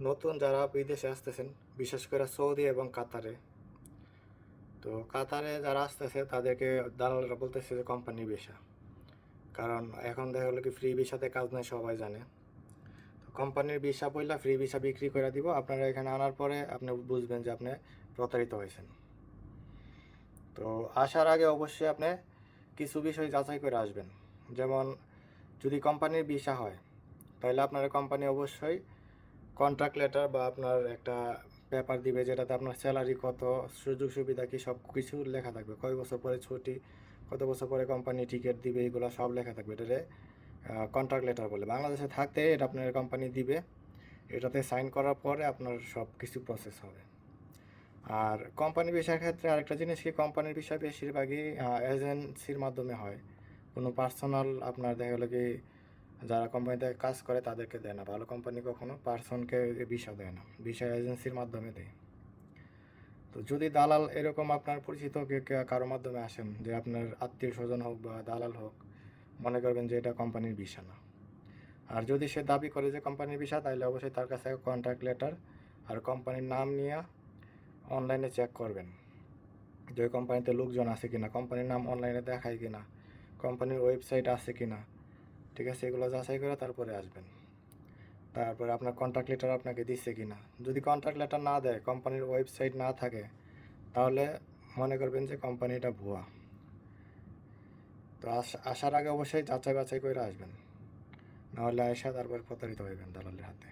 নতুন যারা বিদেশে আসতেছেন, বিশেষ করে সৌদি এবং কাতারে, তো কাতারে যারা আসতেছে তাদেরকে দালালরা বলতেছে যে কোম্পানি ভিসা। কারণ এখন দেখা গেলো কি ফ্রি ভিসাতে কাজ নেই, সবাই জানে। তো কোম্পানির ভিসা বললে ফ্রি ভিসা বিক্রি করে দিব, আপনারা এখানে আনার পরে আপনি বুঝবেন যে আপনি প্রতারিত হয়েছেন। তো আসার আগে অবশ্যই আপনি কিছু বিষয় যাচাই করে আসবেন। যেমন যদি কোম্পানির ভিসা হয় তাহলে আপনার কোম্পানি অবশ্যই কন্ট্রাক্ট লেটার বা আপনার একটা পেপার দিবে, যেটাতে আপনার স্যালারি কত, সুযোগ সুবিধা কি, সব কিছু লেখা থাকবে। কয় বছর পরে ছুটি, কত বছর পরে কোম্পানি টিকিট দিবে, এগুলো সব লেখা থাকবে। এটাতে কন্ট্রাক্ট লেটার বলে। বাংলাদেশে থাকতে এটা আপনার কোম্পানি দিবে, এটাতে সাইন করার পরে আপনার সব কিছু প্রসেস হবে। আর কোম্পানি ভিসার ক্ষেত্রে আরেকটা জিনিস কি, কোম্পানির ভিসা বেশিরভাগই এজেন্সির মাধ্যমে হয়। কোনো পার্সোনাল আপনার দেখা গেলো কি যারা কোম্পানিতে কাজ করে তাদেরকে দেয় না। ভালো কোম্পানি কখনো পার্সনকে ভিসা দেয় না, ভিসা এজেন্সির মাধ্যমে দেয়। তো যদি দালাল এরকম আপনার পরিচিত কারো মাধ্যমে আসেন, যে আপনার আত্মীয় স্বজন হোক বা দালাল হোক, মনে করবেন যে এটা কোম্পানির ভিসা না। আর যদি সে দাবি করে যে কোম্পানির ভিসা, তাহলে অবশ্যই তার কাছে কন্ট্যাক্ট লেটার আর কোম্পানির নাম নিয়ে অনলাইনে চেক করবেন যে ওই কোম্পানিতে লোকজন আছে কিনা, কোম্পানির নাম অনলাইনে দেখায় কিনা, কোম্পানির ওয়েবসাইট আছে কিনা। ঠিক আছে, এগুলো যাচাই করে তারপরে আসবেন। তারপরে আপনার কন্ট্যাক্ট লেটার আপনাকে দিচ্ছে কিনা। যদি কন্ট্যাক্ট লেটার না দেয়, কোম্পানির ওয়েবসাইট না থাকে, তাহলে মনে করবেন যে কোম্পানিটা ভুয়া। তো আসার আগে অবশ্যই যাচাই বাছাই করে আসবেন, নাহলে আসা তারপর প্রতারিত হইবেন দালালের হাতে।